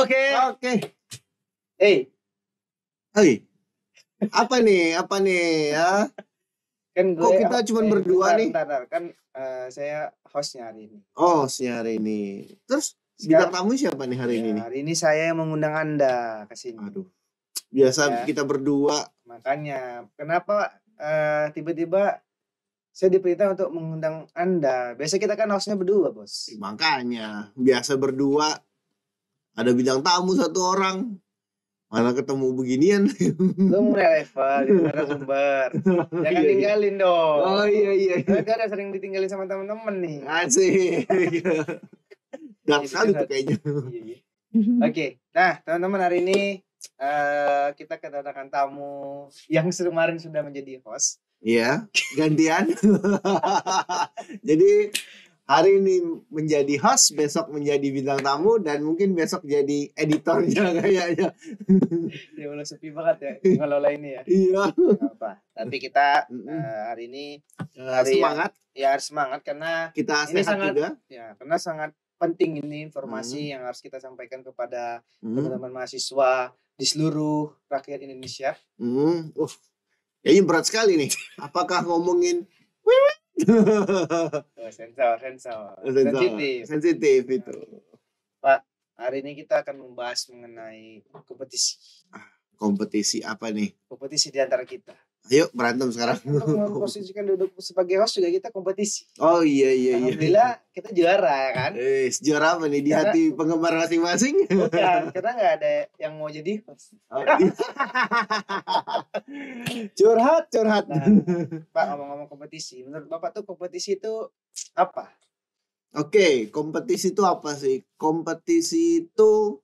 Oke. Hey, Hei, apa nih ya? kan Kok gue kita cuma berdua nih? bentar. Kan saya hostnya hari ini. Oh, hari ini. Terus bintang tamu siapa nih hari ini nih? Hari ini saya yang mengundang Anda ke sini. Aduh, biasa Ya. kita berdua. Makanya, kenapa tiba-tiba saya diperintah untuk mengundang Anda? Biasa kita kan hostnya berdua, Bos. Makanya, biasa berdua. Ada bintang tamu satu orang. Mana ketemu beginian? Lu mulai level di narasumber. Jangan tinggalin dong. Oh iya. Karena sering ditinggalin sama temen-temen nih. Asik. Dark sekali tuh kayaknya. Oke. Nah, teman-teman, hari ini kita kedatangan tamu yang kemarin sudah menjadi host. Iya, gantian. Jadi hari ini menjadi host, besok menjadi bintang tamu, dan mungkin besok jadi editornya kayaknya. Ya Allah, sepi banget ya ngelola ini ya. Iya. Apa? Tapi kita hari ini semangat. Harus semangat karena kita ini sehat sangat, juga. Ya, karena sangat penting ini informasi yang harus kita sampaikan kepada teman-teman mahasiswa di seluruh rakyat Indonesia. Kayaknya berat sekali nih. Apakah ngomongin sensor. Sensitif itu. Pak, hari ini kita akan membahas mengenai kompetisi. Kompetisi apa nih? Kompetisi di antara kita. Ayo berantem sekarang. Untuk memposisikan duduk sebagai host juga kita kompetisi. Oh iya. Alhamdulillah kita juara ya kan. Juara apa nih di hati penggemar masing-masing? Bukan, karena nggak ada yang mau jadi host. Curhat. Nah, Pak, ngomong-ngomong kompetisi, menurut Bapak tuh kompetisi itu apa? Oke, kompetisi itu apa sih? Kompetisi itu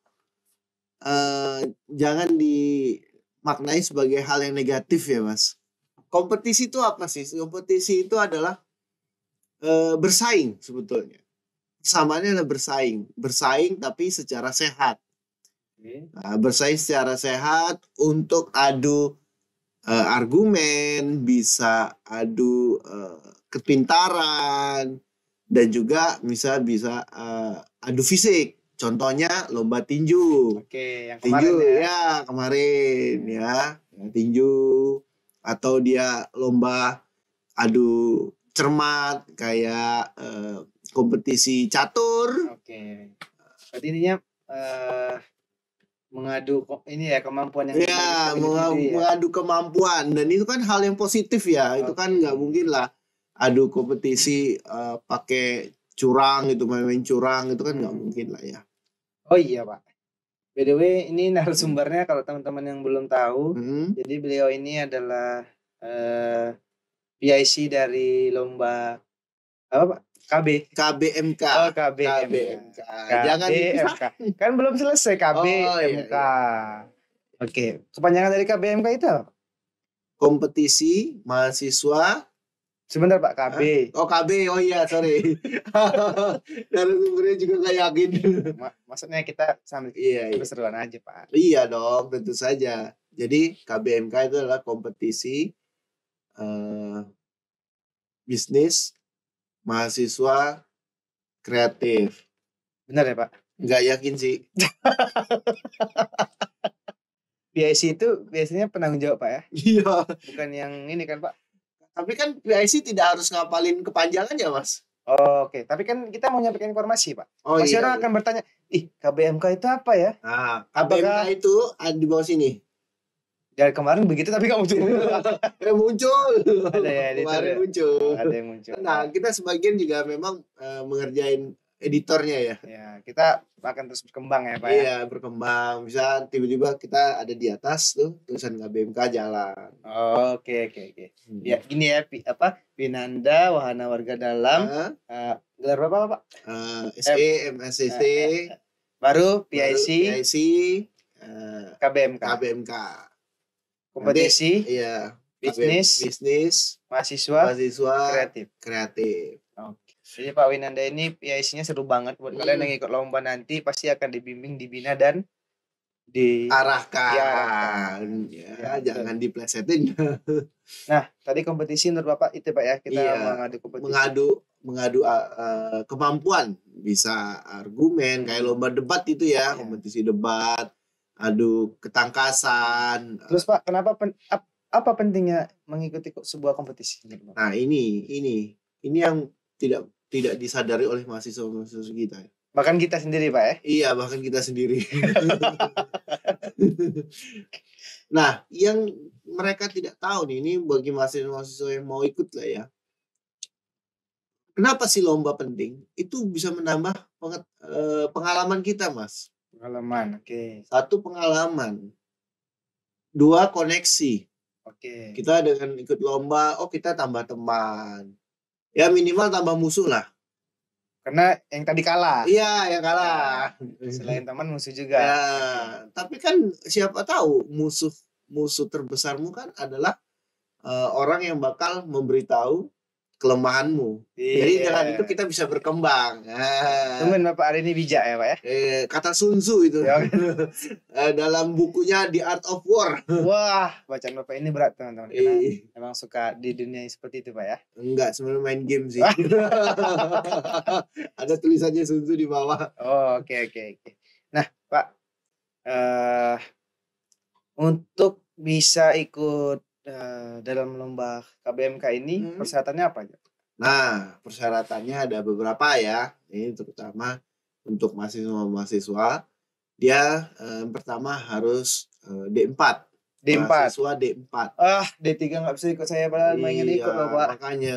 jangan dimaknai sebagai hal yang negatif ya, Mas. Kompetisi itu apa sih? Kompetisi itu adalah bersaing sebetulnya. Samaannya adalah bersaing tapi secara sehat. Bersaing secara sehat untuk adu argumen, bisa adu kepintaran, dan juga bisa adu fisik. Contohnya lomba tinju. Oke, yang tinju kemarin ya. Tinju, atau dia lomba adu cermat kayak kompetisi catur. Oke. Berarti intinya mengadu ini ya, kemampuan yang mengadu kemampuan, dan itu kan hal yang positif ya. Itu kan nggak mungkin lah adu kompetisi pakai curang gitu, main curang itu kan nggak mungkin lah ya. Oh iya Pak, by the way ini narasumbernya kalau teman-teman yang belum tahu, jadi beliau ini adalah PIC dari lomba apa Pak? KBMK. Oh, KBMK. Jangan KBMK. Kan belum selesai KBMK. Oke, kepanjangan dari KBMK itu apa? Kompetisi mahasiswa. Sebentar Pak, KB. KB, oh iya, sorry. Narasumbernya juga nggak yakin. Maksudnya kita sambil seru-seruan aja Pak. Iya dong, tentu saja. Jadi KBMK itu adalah kompetisi bisnis mahasiswa kreatif. Benar ya Pak? Nggak yakin sih. PIC itu biasanya penanggung jawab Pak ya? Iya. Bukan yang ini kan Pak? Tapi kan PIC tidak harus ngapalin kepanjangan ya Mas? Oke. Tapi kan kita mau nyampaikan informasi Pak. Pasti orang akan bertanya, KBMK itu apa ya? KBMK itu ada di bawah sini. Dari kemarin begitu tapi nggak muncul. Muncul. Ada ya, kemarin muncul. Ada yang muncul. Nah, kita sebagian juga memang mengerjain editornya ya. Ya, kita akan terus berkembang ya Pak. Iya, berkembang. Bisa tiba-tiba kita ada di atas tuh tulisan KBMK jalan. Oke. Ya, gini ya, Pinanda Wahana Warga Dalam. Gelar berapa Pak? SE, MSCC. Baru PIC. KBMK. Kompetisi. Iya. Bisnis. Mahasiswa. Kreatif. Oke. Jadi Pak Winanda ini PIC-nya seru banget buat kalian yang ikut lomba nanti, pasti akan dibimbing, dibina dan diarahkan. Ya, Ya, betul. jangan diplesetin. Nah, tadi kompetisi menurut Bapak itu Pak ya, kita Iya, mengadu kompetisi. mengadu kemampuan, bisa argumen kayak lomba debat itu ya, Iya. kompetisi debat, adu ketangkasan. Terus Pak, kenapa apa pentingnya mengikuti sebuah kompetisi menurut Bapak? Nah, ini yang tidak disadari oleh mahasiswa-mahasiswa kita. Bahkan kita sendiri Pak ya. Iya, bahkan kita sendiri. Nah, yang mereka tidak tahu nih, ini bagi mahasiswa-mahasiswa yang mau ikut lah ya. Kenapa sih lomba penting? Itu bisa menambah pengalaman kita, Mas. Pengalaman, oke. 1 pengalaman. 2 koneksi. Oke. Kita dengan ikut lomba, kita tambah teman. Ya minimal tambah musuh lah. Karena yang tadi kalah. Iya, yang kalah. Selain teman musuh juga. Ya, tapi kan siapa tahu musuh terbesarmu kan adalah orang yang bakal memberitahu kelemahanmu. Jadi dengan itu kita bisa berkembang. Tungguin Bapak hari ini bijak ya Pak ya. Kata Sun Tzu itu. Ya. Dalam bukunya The Art of War. Wah, bacaan Bapak ini berat teman-teman. Karena memang suka di dunia seperti itu Pak ya. Enggak, sebenarnya main game sih. Ada tulisannya Sun Tzu di bawah. Oh, oke. Nah, Pak, untuk bisa ikut dalam lomba KBMK ini persyaratannya apa aja? Nah, persyaratannya ada beberapa ya. Ini terutama untuk mahasiswa-mahasiswa. Dia pertama harus D4. Mahasiswa D4. D3 nggak bisa ikut saya padahal pengen ikut loh Pak. Makanya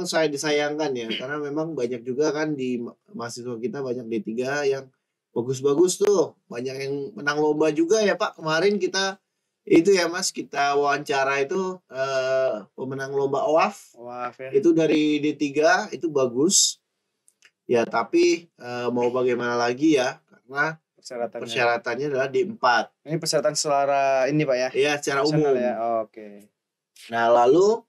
saya disayangkan ya, karena memang banyak juga kan di mahasiswa kita banyak D3 yang bagus-bagus tuh. Banyak yang menang lomba juga ya Pak. Kemarin kita itu ya Mas, kita wawancara itu pemenang lomba OAF ya. Itu dari D3 itu bagus ya, tapi mau bagaimana lagi ya, karena persyaratannya adalah D4. Ini persyaratan secara ini Pak ya? Iya, secara umum ya. Oke. Nah lalu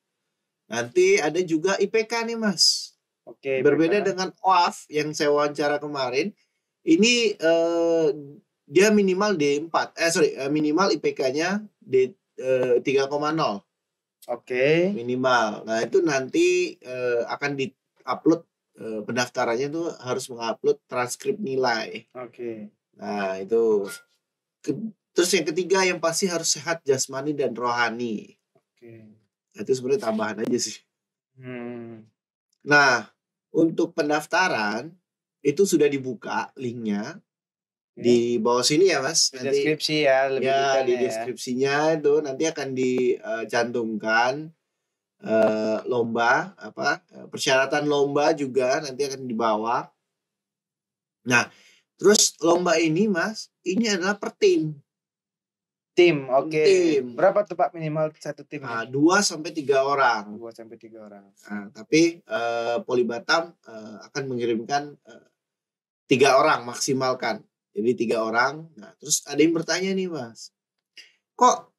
nanti ada juga IPK nih Mas. Oke. Berbeda dengan OAF yang saya wawancara kemarin, ini dia minimal D4. Minimal IPK-nya D 3,0. Oke. Minimal. Nah, itu nanti akan di-upload pendaftarannya tuh harus mengupload transkrip nilai. Oke. Nah, itu. Terus yang ketiga yang pasti harus sehat jasmani dan rohani. Oke. Nah, itu sebenarnya tambahan aja sih. Nah, untuk pendaftaran itu sudah dibuka linknya di bawah sini ya Mas. Di deskripsi ya, lebih ya di deskripsinya itu nanti akan dicantumkan lomba persyaratan lomba juga nanti akan dibawa. Nah, terus lomba ini Mas, ini adalah per tim. Oke. Berapa tuh Pak minimal satu tim? 2 sampai 3 orang. 2 sampai 3 orang. Nah, tapi Poli Batam akan mengirimkan 3 orang maksimalkan. Jadi 3 orang. Nah, terus ada yang bertanya nih Mas, kok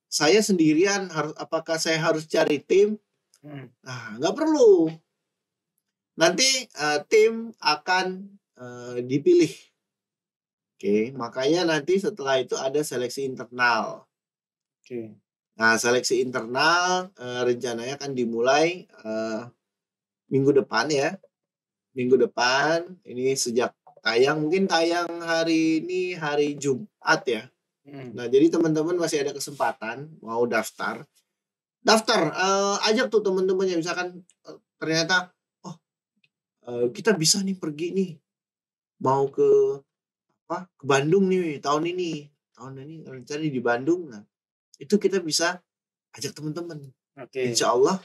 saya sendirian, apakah saya harus cari tim? Nah, nggak perlu. Nanti tim akan dipilih. Oke, makanya nanti setelah itu ada seleksi internal. Oke. Nah, seleksi internal rencananya akan dimulai minggu depan ya. Minggu depan ini sejak mungkin tayang hari ini hari Jumat ya. Nah, jadi teman-teman masih ada kesempatan mau daftar. Ajak tuh teman-temannya, misalkan ternyata kita bisa nih pergi nih mau ke Bandung nih tahun ini rencana di Bandung. Nah, itu kita bisa ajak teman-teman. Insya Allah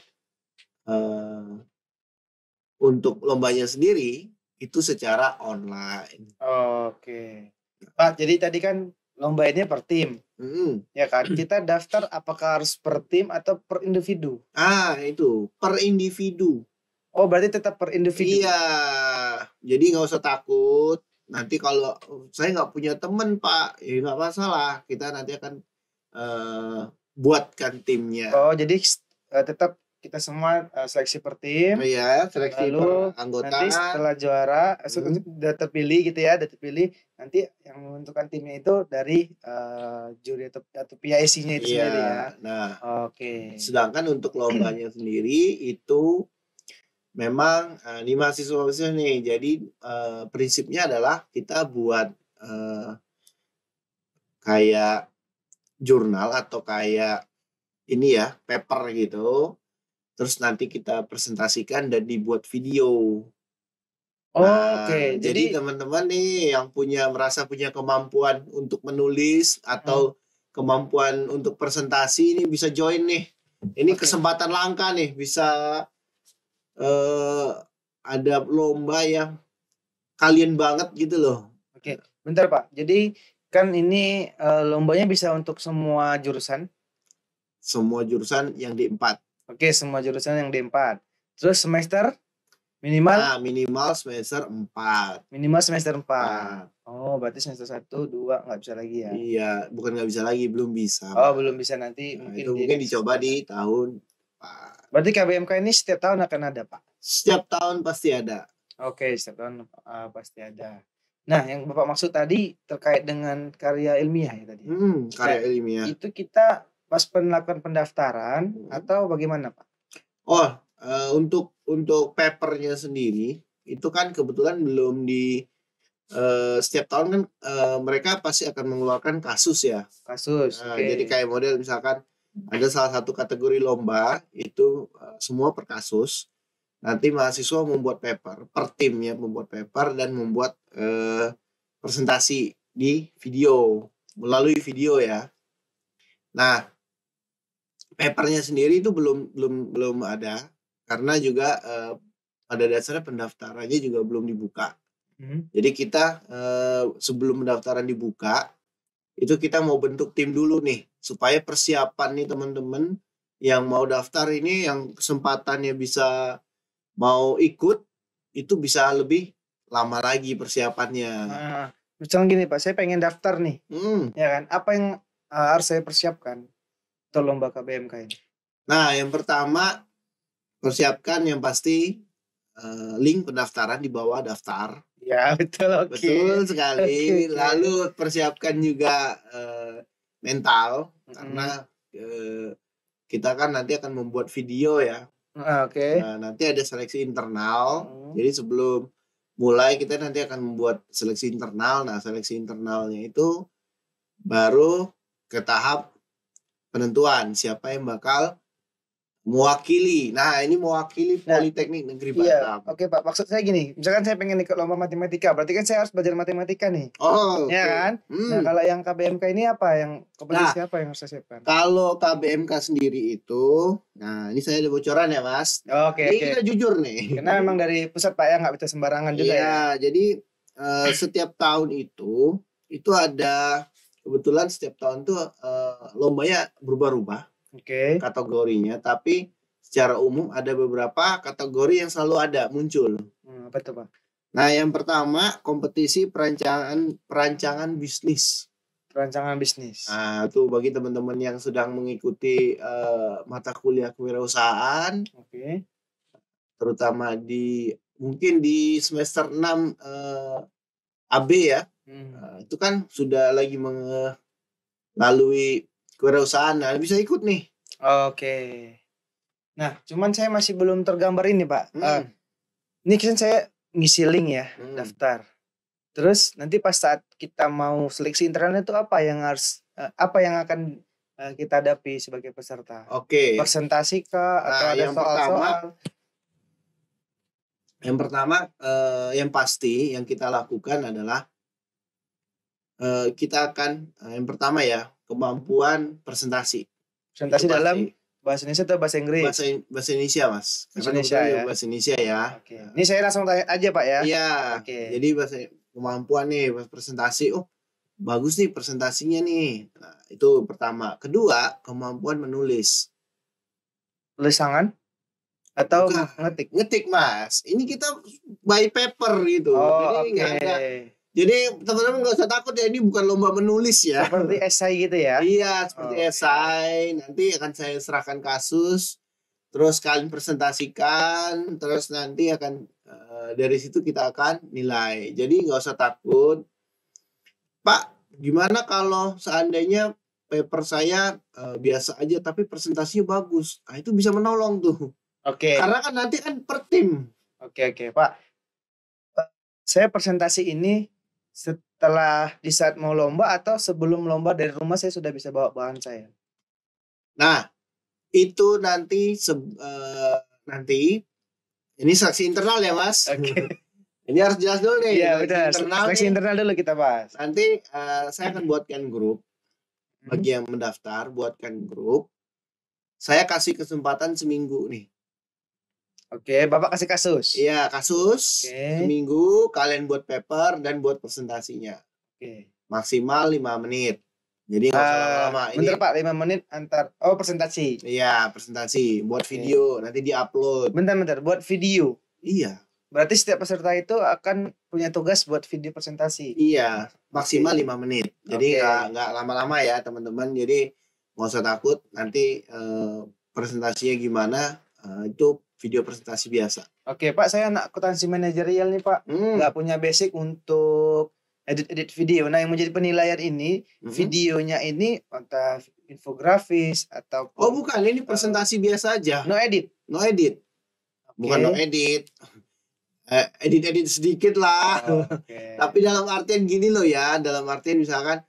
untuk lombanya sendiri itu secara online. Oke. Pak, jadi tadi kan lomba ini per tim. Ya kan? Kita daftar apakah harus per tim atau per individu? Itu per individu. Oh, berarti tetap per individu. Iya. Jadi nggak usah takut. Nanti kalau saya nggak punya teman Pak, ya nggak masalah. Kita nanti akan buatkan timnya. Oh, jadi tetap kita semua seleksi per tim. Iya, seleksi Lalu per anggota. nanti setelah juara, udah terpilih gitu ya, udah terpilih, nanti yang menentukan timnya itu dari juri atau PIC-nya itu sendiri ya. Nah, Oke. sedangkan untuk lombanya sendiri itu memang ini mahasiswa nih. Jadi prinsipnya adalah kita buat kayak jurnal atau kayak ini ya, paper gitu. Terus nanti kita presentasikan dan dibuat video. Oke, Jadi teman-teman nih yang merasa punya kemampuan untuk menulis atau kemampuan untuk presentasi ini bisa join nih. Ini kesempatan langka nih, bisa ada lomba yang kalian banget gitu loh. Oke, bentar Pak. Jadi kan ini lombanya bisa untuk semua jurusan? Semua jurusan yang D4. Oke, semua jurusan yang D4. Terus semester minimal? Minimal semester 4. Minimal semester 4. Oh, berarti semester 1, 2 nggak bisa lagi ya? Iya, bukan nggak bisa lagi, belum bisa. Oh, belum bisa nanti. Mungkin dicoba di tahun. Berarti KBMK ini setiap tahun akan ada, Pak? Setiap tahun pasti ada. Oke, setiap tahun pasti ada. Nah, yang Bapak maksud tadi terkait dengan karya ilmiah ya tadi? Karya ilmiah. Itu kita pas melakukan pendaftaran atau bagaimana, Pak? Oh, untuk papernya sendiri itu kan kebetulan belum di setiap tahun kan mereka pasti akan mengeluarkan kasus ya. Kasus. Jadi kayak model misalkan ada salah satu kategori lomba itu semua per kasus. Nanti mahasiswa membuat paper per tim ya, membuat paper dan membuat presentasi di video melalui video ya. Nah, papernya sendiri itu belum ada karena juga pada dasarnya pendaftarannya juga belum dibuka. Jadi kita sebelum pendaftaran dibuka itu kita mau bentuk tim dulu nih supaya persiapan nih teman-teman yang mau daftar ini yang kesempatannya bisa mau ikut itu bisa lebih lama lagi persiapannya. Misalnya gini Pak, saya pengen daftar nih, ya kan? Apa yang harus saya persiapkan untuk lomba KBMK ini? Nah, yang pertama persiapkan yang pasti link pendaftaran di bawah daftar. Ya betul, betul sekali. Lalu persiapkan juga mental karena kita kan nanti akan membuat video ya. Nah, nanti ada seleksi internal. Jadi sebelum mulai kita nanti akan membuat seleksi internal. Nah, seleksi internalnya itu baru ke tahap penentuan siapa yang bakal mewakili. Nah, ini mewakili Politeknik Negeri Batam. Iya, oke Pak. Maksud saya gini, misalkan saya pengen ikut lomba matematika, berarti kan saya harus belajar matematika nih. Ya kan? Nah, kalau yang KBMK ini apa yang kompetisi apa yang harus saya siapkan? Kalau KBMK sendiri itu, nah ini saya ada bocoran ya Mas. Ini kita jujur nih. Karena memang dari pusat Pak ya, nggak bisa sembarangan juga ya. Iya, jadi setiap tahun itu ada kebetulan setiap tahun tuh lombanya berubah-ubah. Kategorinya, tapi secara umum ada beberapa kategori yang selalu ada muncul. Apa tuh Pak? Nah, yang pertama kompetisi perancangan bisnis. Perancangan bisnis. Nah, itu bagi teman-teman yang sedang mengikuti mata kuliah kewirausahaan. Terutama mungkin di semester 6 AB ya. Itu kan sudah lagi melalui kewirausahaan, nah bisa ikut nih. Nah, cuman saya masih belum tergambar ini Pak. Ini kan saya ngisi link ya, daftar. Terus nanti pas saat kita mau seleksi internal itu apa yang akan kita hadapi sebagai peserta? Presentasi kah atau ada soal-soal? Yang pertama yang pasti yang kita lakukan adalah kita akan yang pertama ya kemampuan presentasi. Presentasi dalam bahasa Indonesia atau bahasa Inggris? Bahasa Indonesia Mas. Bahasa Indonesia ya. Bahasa Indonesia ya. Ini saya langsung tanya aja Pak ya. Iya. Jadi kemampuan nih presentasi. Oh bagus nih presentasinya nih. Nah, itu pertama. Kedua kemampuan menulis. Tulis tangan? Atau ngetik? Ngetik Mas. Ini kita by paper gitu. Jadi nggak ada. Jadi teman-teman nggak usah takut ya, ini bukan lomba menulis ya. Seperti esai gitu ya? Iya, seperti esai. Nanti akan saya serahkan kasus. terus kalian presentasikan, terus nanti akan dari situ kita akan nilai. Jadi nggak usah takut. Pak, gimana kalau seandainya paper saya biasa aja tapi presentasinya bagus? Nah, itu bisa menolong tuh. Oke. Karena kan nanti kan per tim. Oke, Pak. Saya presentasi ini setelah di saat mau lomba atau sebelum lomba dari rumah saya sudah bisa bawa bahan saya? Nah, itu nanti nanti ini seleksi internal ya, Mas. Oke. Ini harus jelas dulu nih. Iya, benar. Seleksi internal dulu kita bahas. Nanti saya akan buatkan grup. Bagi yang mendaftar, buatkan grup. Saya kasih kesempatan seminggu nih. Oke, Bapak kasih kasus. Iya, kasus. Seminggu kalian buat paper dan buat presentasinya. Oke. Maksimal 5 menit. Jadi nggak usah lama-lama. Bentar Pak, 5 menit antar. Oh, presentasi. Iya, presentasi. Buat video, nanti di-upload. Bentar, buat video. Iya. Berarti setiap peserta itu akan punya tugas buat video presentasi. Iya, maksimal 5 menit. Jadi nggak lama-lama ya teman-teman. Jadi nggak usah takut nanti presentasinya gimana. Itu video presentasi biasa. Oke Pak, saya anak akuntansi manajerial nih Pak. Nggak punya basic untuk edit video. Nah, yang menjadi penilaian ini videonya ini entah infografis atau bukan, ini presentasi biasa aja. No edit. Bukan no edit. Edit sedikit lah. Tapi dalam artian gini loh ya, dalam artian misalkan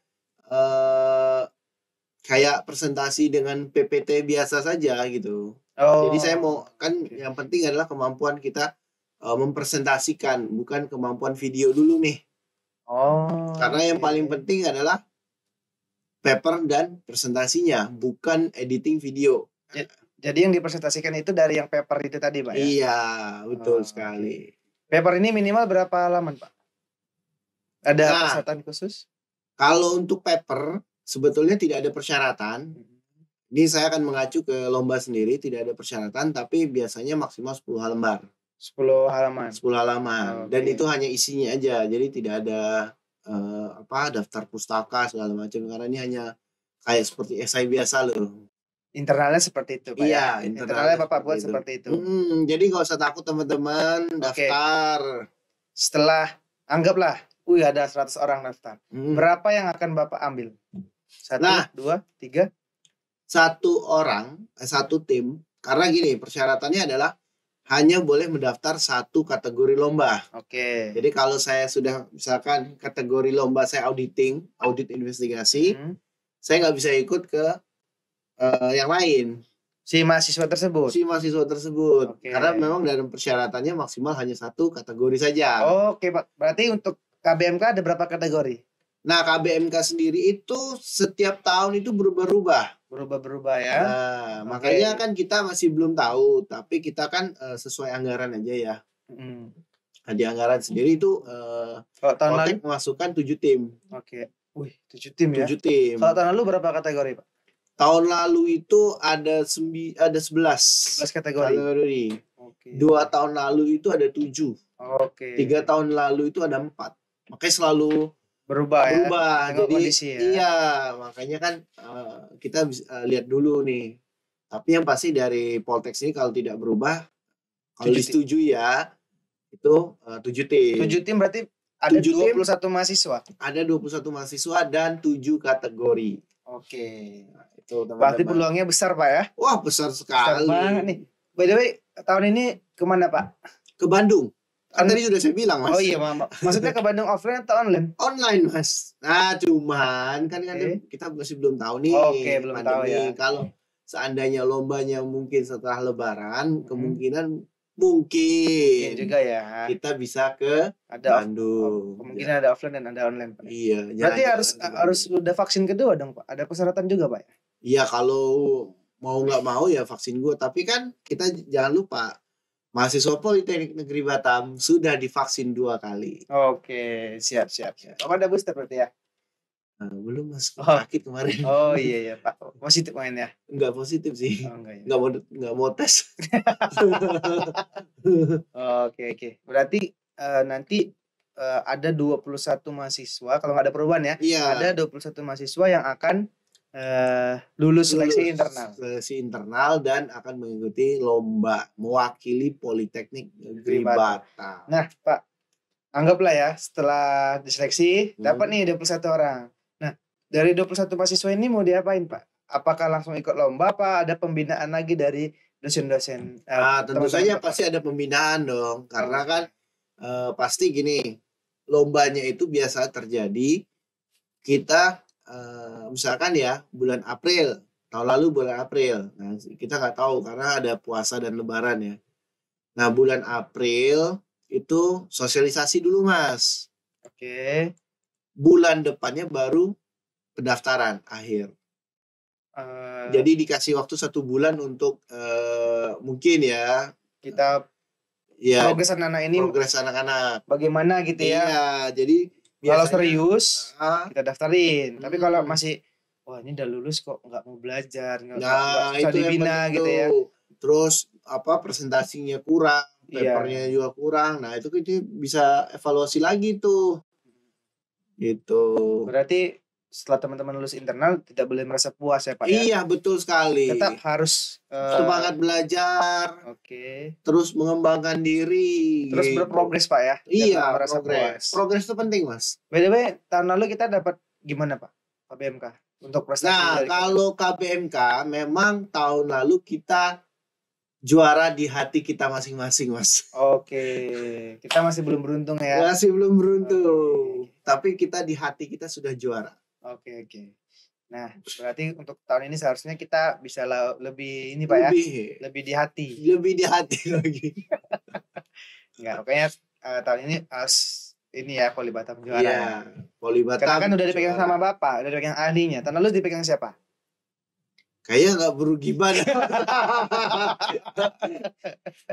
kayak presentasi dengan PPT biasa saja gitu. Jadi saya mau kan yang penting adalah kemampuan kita mempresentasikan, bukan kemampuan video dulu nih. Karena yang paling penting adalah paper dan presentasinya, bukan editing video. Jadi yang dipresentasikan itu dari yang paper itu tadi Pak ya? Iya, betul sekali. Paper ini minimal berapa halaman Pak? Ada persyaratan khusus? Kalau untuk paper sebetulnya tidak ada persyaratan. Ini saya akan mengacu ke lomba sendiri, tidak ada persyaratan, tapi biasanya maksimal 10 lembar. 10 halaman. 10 halaman. Dan itu hanya isinya aja. Jadi tidak ada daftar pustaka segala macam, karena ini hanya kayak seperti esai biasa loh. Internalnya seperti itu Pak. Iya, internalnya Bapak buat seperti itu. Jadi nggak usah takut teman-teman, daftar. Setelah anggaplah ada 100 orang daftar. Berapa yang akan Bapak ambil? 1, 2, 3? Satu tim, karena gini persyaratannya adalah hanya boleh mendaftar satu kategori lomba. Jadi kalau saya sudah misalkan kategori lomba saya audit investigasi, saya nggak bisa ikut ke yang lain. Si mahasiswa tersebut. Karena memang dalam persyaratannya maksimal hanya satu kategori saja. Oke Pak, berarti untuk KBMK ada berapa kategori? Nah, KBMK sendiri itu setiap tahun itu berubah-ubah ya. Nah, makanya kan kita masih belum tahu, tapi kita kan sesuai anggaran aja ya. Di anggaran sendiri itu Poltek memasukkan 7 tim. Wih, 7 tim ya. 7 tim. Kalau tahun lalu berapa kategori, Pak? Tahun lalu itu ada 11 kategori. 2 tahun lalu itu ada 7. 3 tahun lalu itu ada 4. Makanya selalu berubah. Jadi kondisi, ya. Iya, makanya kan kita bisa lihat dulu nih. Tapi yang pasti dari Poltek ini kalau tidak berubah, kalau disetujui ya, itu 7 tim. 7 tim berarti ada 21 mahasiswa. Ada 21 mahasiswa dan 7 kategori. Nah, itu teman-teman. Berarti peluangnya besar Pak ya? Wah, besar sekali. Besar banget nih. By the way, tahun ini kemana Pak? Ke Bandung. Kan tadi sudah saya bilang Mas. Oh iya maksudnya ke Bandung offline atau online? Online Mas. Nah cuman kan kita masih belum tahu nih. Belum tahu ya. Kalau seandainya lombanya mungkin setelah Lebaran, kemungkinan mungkin juga ya. Kita bisa ke Bandung. Kemungkinan ada offline dan ada online Pak. Iya. Berarti harus sudah vaksin kedua dong Pak. Ada persyaratan juga Pak? Iya, kalau mau nggak mau ya vaksin gue. Tapi kan kita jangan lupa, mahasiswa Politeknik Negeri Batam sudah divaksin 2 kali. Oke, siap. Ada booster berarti ya? Belum Mas, sakit kemarin. Oh iya Pak, positif main ya? Enggak positif sih. Enggak mau tes. Oke. Berarti nanti ada 21 mahasiswa kalau nggak ada perubahan ya. Iya. Ada 21 mahasiswa yang akan lulus seleksi internal. Seleksi internal dan akan mengikuti lomba mewakili Politeknik Negeri Batam. Nah, Pak, anggaplah ya setelah diseleksi dapat nih 21 orang. Nah, dari 21 mahasiswa ini mau diapain, Pak? Apakah langsung ikut lomba apa ada pembinaan lagi dari dosen-dosen? Tentu saja pasti ada pembinaan dong, karena kan pasti gini, lombanya itu biasa terjadi kita misalkan ya bulan April, tahun lalu bulan April. Nah, kita nggak tahu karena ada puasa dan lebaran ya. Nah, bulan April itu sosialisasi dulu, Mas. Oke. Bulan depannya baru pendaftaran akhir. Jadi dikasih waktu 1 bulan untuk mungkin ya kita progres anak-anak bagaimana gitu ya. Iya, jadi kalau serius kita daftarin. Tapi kalau masih wah ini udah lulus kok nggak mau belajar, nggak itu dibina gitu ya. Terus presentasinya kurang, papernya juga kurang. Nah itu kita bisa evaluasi lagi tuh. Gitu. Berarti setelah teman-teman lulus internal tidak boleh merasa puas ya Pak ya? Iya betul sekali. Tetap harus semangat belajar. Oke. Terus mengembangkan diri. Terus berprogres Pak ya? Iya, progres. Progres itu penting Mas. By the way, tahun lalu kita dapat gimana Pak KBMK untuk prestasi? Nah kalau KBMK memang tahun lalu kita juara di hati kita masing-masing Mas. Oke. Kita masih belum beruntung ya? Masih belum beruntung. Tapi kita di hati kita sudah juara. Oke. Nah, berarti untuk tahun ini seharusnya kita bisa lebih ini Pak ya? Lebih di hati. Lebih di hati lagi. Enggak, pokoknya tahun ini harus ini ya Poli Batam juara. Iya, Poli Batam. Karena kan udah dipegang sama Bapak, udah dipegang ahlinya. Tahun lalu dipegang siapa? Kayaknya nggak perlu gibah.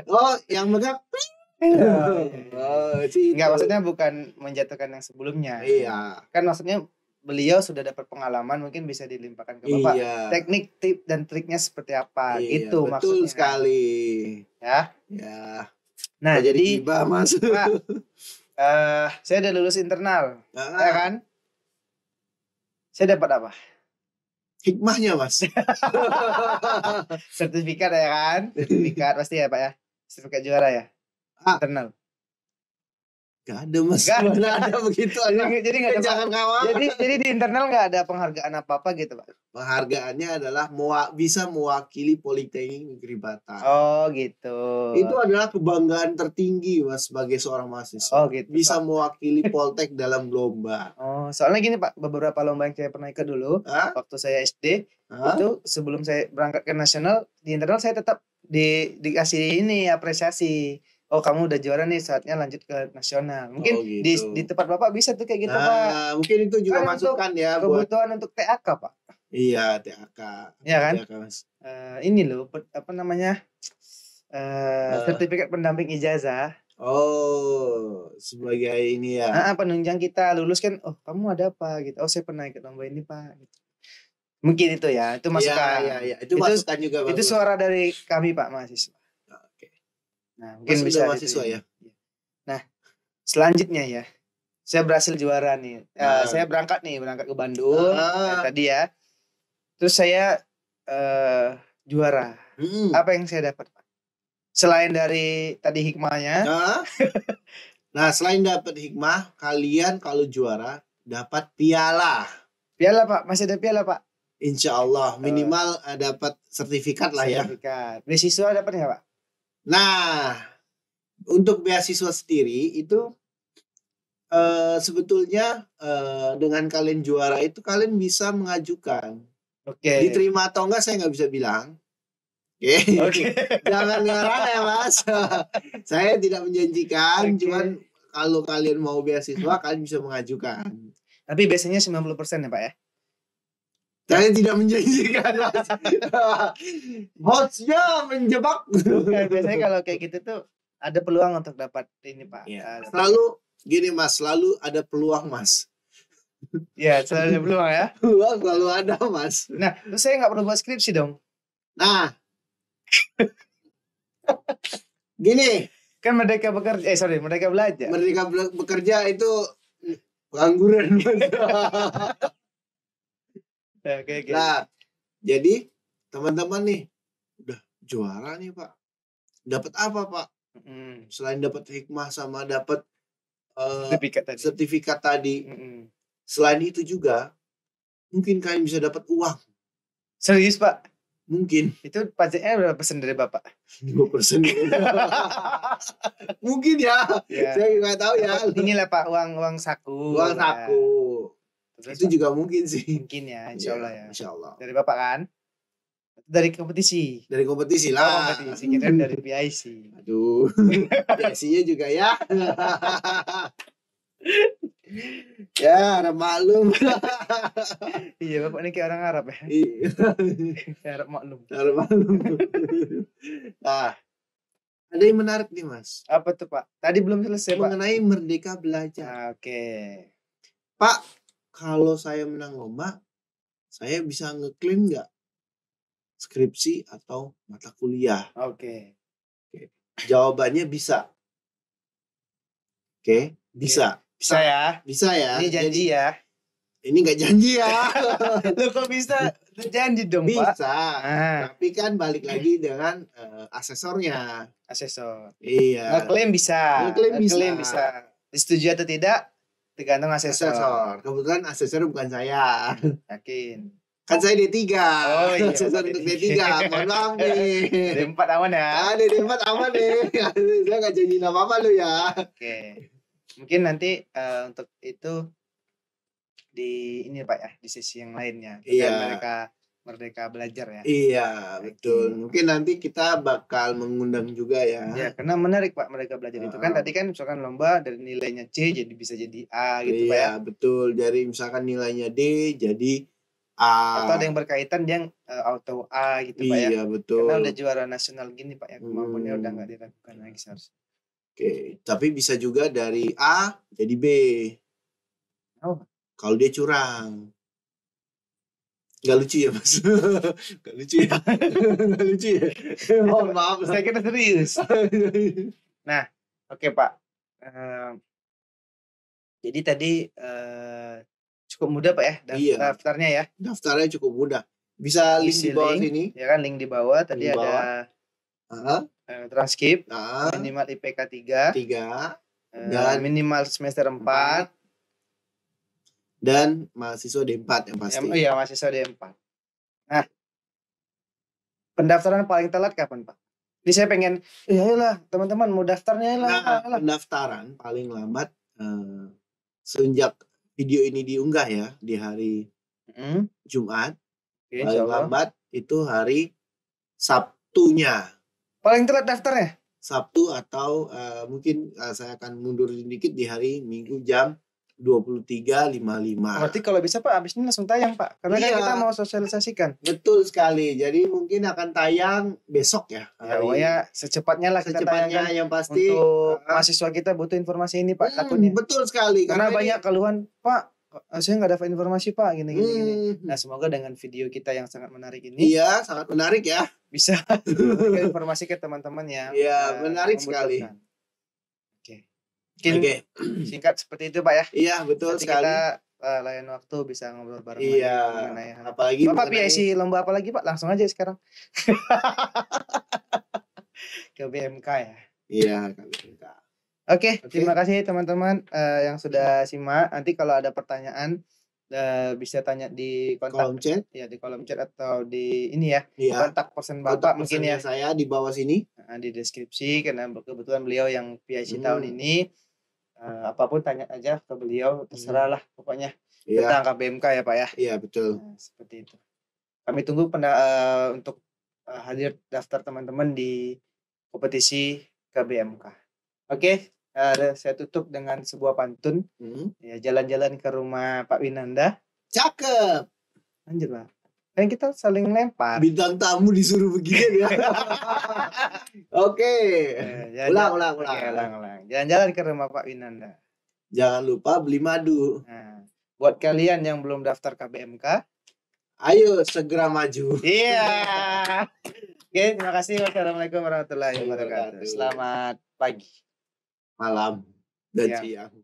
Oh, yang megang. Enggak, maksudnya bukan menjatuhkan yang sebelumnya. Iya. Kan maksudnya beliau sudah dapat pengalaman, mungkin bisa dilimpahkan ke Bapak. Iya. Teknik, tip dan triknya seperti apa gitu betul maksudnya. Betul sekali. Ya. Ya. Nah, jadi gibah, Mas. Pak, saya udah lulus internal. Ya kan? Saya dapat apa? Hikmahnya, Mas. Sertifikat ya kan? Sertifikat pasti ya Pak ya? Sertifikat juara ya? Internal. Gak ada Mas. Gak ada begitu aja. Jadi gak ada. Jangan khawatir. Jadi di internal gak ada penghargaan apa-apa gitu Pak? Penghargaannya adalah bisa mewakili Politeknik Negeri Batam. Oh gitu. Itu adalah kebanggaan tertinggi Mas sebagai seorang mahasiswa. Oh gitu. Bisa mewakili Poltek dalam lomba. Oh, soalnya gini Pak, beberapa lomba yang saya pernah ikut dulu waktu saya SD itu sebelum saya berangkat ke nasional, di internal saya tetap dikasih ini apresiasi. Oh kamu udah juara nih, saatnya lanjut ke nasional. Mungkin gitu. di tempat Bapak bisa tuh kayak gitu Pak. Mungkin itu juga kan masukan ya kebutuhan untuk TAK Pak. Iya TAK. Iya kan? TAK, Mas. Ini loh apa namanya sertifikat pendamping ijazah. Oh sebagai ini ya. Penunjang kita lulus kan. Oh kamu ada apa gitu. Oh saya pernah ikut lomba ini Pak. Gitu. Mungkin itu ya. Itu masukan. Iya. Itu masukan juga. Itu suara dari kami Pak mahasiswa. Nah, mungkin bisa mahasiswa ya. Nah, selanjutnya ya. Saya berhasil juara nih. Saya berangkat ke Bandung tadi ya. Terus saya juara. Apa yang saya dapat, Pak? Selain dari tadi hikmahnya. Nah, selain dapat hikmah, kalian kalau juara dapat piala. Piala, Pak. Masih ada piala, Pak? Insya Allah minimal dapat sertifikat lah ya. Sertifikat. Beasiswa dapat nggak, Pak? Nah, untuk beasiswa sendiri itu sebetulnya dengan kalian juara itu kalian bisa mengajukan. Oke. Diterima atau enggak saya nggak bisa bilang. Oke. Jangan ngarang ya Mas. Saya tidak menjanjikan, cuman kalau kalian mau beasiswa kalian bisa mengajukan. Tapi biasanya 90% ya Pak ya? Saya tidak menjanjikan Mas. Hostnya menjebak. Biasanya kalau kayak gitu tuh ada peluang untuk dapat ini Pak. Ya, selalu gini Mas, selalu ada peluang Mas. Ya selalu ada peluang ya. Peluang selalu ada Mas. Nah terus saya nggak perlu buat skripsi dong. Nah gini kan Merdeka Bekerja Merdeka Belajar. Merdeka Bekerja itu pengangguran Mas. Oke. Nah, jadi teman-teman nih udah juara nih Pak. Dapat apa Pak? Selain dapat hikmah sama dapat sertifikat tadi. Selain itu juga mungkin kalian bisa dapat uang. Serius Pak? Mungkin. Itu pajaknya berapa persen dari Bapak? 5%. Mungkin ya. Saya nggak tahu ya. Inilah Pak, uang saku. Uang saku. Terus, itu Pak, juga mungkin sih. Mungkin ya, insya Allah ya. Insya Allah. Dari Bapak kan? Dari kompetisi. Dari kompetisi lah. Kompetisi kita dari PIC. Aduh. PIC-nya juga ya. Ya, Arab maklum. Iya, Bapak ini kayak orang Arab ya. Iya. Arab maklum. Arab maklum. Nah, ada yang menarik nih Mas. Apa tuh Pak? Tadi belum selesai Pak. Mengenai merdeka belajar. Oke. Pak, kalau saya menang lomba, saya bisa ngeklaim nggak skripsi atau mata kuliah? Oke. Jawabannya bisa. Oke, bisa. Bisa ya? Bisa ya. Ini janji ya? Ini nggak janji ya. Lu kok bisa janji dong Pak? Bisa. Tapi kan balik lagi dengan asesornya. Asesor. Iya. Ngeklaim bisa. Ngeklaim bisa. Disetujui atau tidak tergantung asesor. Kebetulan asesor bukan saya. Yakin. Kan saya D3. Oh iya. Asesor untuk D3. Mohon maaf nih. D4 aman ya? D4 aman nih. Saya nggak janji apa-apa lu ya. Oke. Mungkin nanti untuk itu di ini Pak ya, di sesi yang lainnya. Iya. Merdeka belajar ya. Iya, betul. Mungkin nanti kita bakal mengundang juga ya. Ya, karena menarik Pak merdeka belajar itu kan tadi kan misalkan lomba dari nilainya C jadi bisa jadi A gitu Pak ya. Iya, betul. Dari misalkan nilainya D jadi A. Atau ada yang berkaitan yang auto A gitu Pak ya. Iya, betul. Karena udah juara nasional gini Pak ya, kemampuannya udah nggak diragukan lagi seharusnya. Oke, tapi bisa juga dari A jadi B. Oh. Kalau dia curang. Gak lucu ya Mas? Gak lucu ya? Gak lucu ya? Mohon maaf. Saya kira serius. Nah, oke Pak. Jadi tadi cukup mudah Pak ya daftarnya ya. Daftarnya cukup mudah. Bisa link di bawah sini. Ya kan, link di bawah. Tadi ada transkrip, minimal IPK 3. Dan minimal semester 4. Dan mahasiswa D4 yang pasti. Iya, mahasiswa D4. Nah, pendaftaran paling telat kapan Pak? Ini saya pengen, yalah teman-teman mau daftarnya lah. Nah, pendaftaran paling lambat sejak video ini diunggah ya di hari Jumat. Paling lambat itu hari Sabtunya. Paling telat daftarnya? Sabtu atau mungkin saya akan mundur sedikit di hari Minggu jam 23.55. Berarti kalau bisa Pak abis ini langsung tayang Pak. Karena kan kita mau sosialisasikan. Betul sekali. Jadi mungkin akan tayang besok ya. Ya secepatnya lah kita tayangkan. Yang pasti untuk mahasiswa kita butuh informasi ini Pak takutnya. Betul sekali. Karena banyak keluhan Pak, saya nggak dapat informasi Pak gini. Nah semoga dengan video kita yang sangat menarik ini. Iya sangat menarik ya. Bisa memberikan informasi ke teman-teman yang menarik sekali. Mungkin singkat seperti itu Pak ya. Iya betul nanti sekali. Kita lain waktu bisa ngobrol bareng. Iya. Apalagi Bapak PIC lomba apa lagi Pak? Langsung aja sekarang. Ke BMK ya. Iya ke BMK. Oke, terima kasih teman-teman yang sudah simak. Nanti kalau ada pertanyaan bisa tanya di kolom chat. Ya di kolom chat atau di ini ya. Iya. Kontak person Bapak mungkin ya. Saya di bawah sini. Di deskripsi karena kebetulan beliau yang PIC tahun ini. Apapun tanya aja ke beliau, terserah lah pokoknya tentang KBMK ya Pak ya. Iya betul. Seperti itu. Kami tunggu untuk hadir daftar teman-teman di kompetisi KBMK. Oke, saya tutup dengan sebuah pantun. Ya, jalan-jalan ke rumah Pak Winanda. Cakep. Lanjut Pak. Kan kita saling lempar. Bintang tamu disuruh begini ya. Oke. Ulang. Jalan-jalan ke rumah Pak Winanda. Jangan lupa beli madu. Nah, buat kalian yang belum daftar KBMK, ayo segera maju. Iya. Oke, terima kasih. Wassalamualaikum warahmatullahi wabarakatuh. Selamat pagi, malam, dan siang.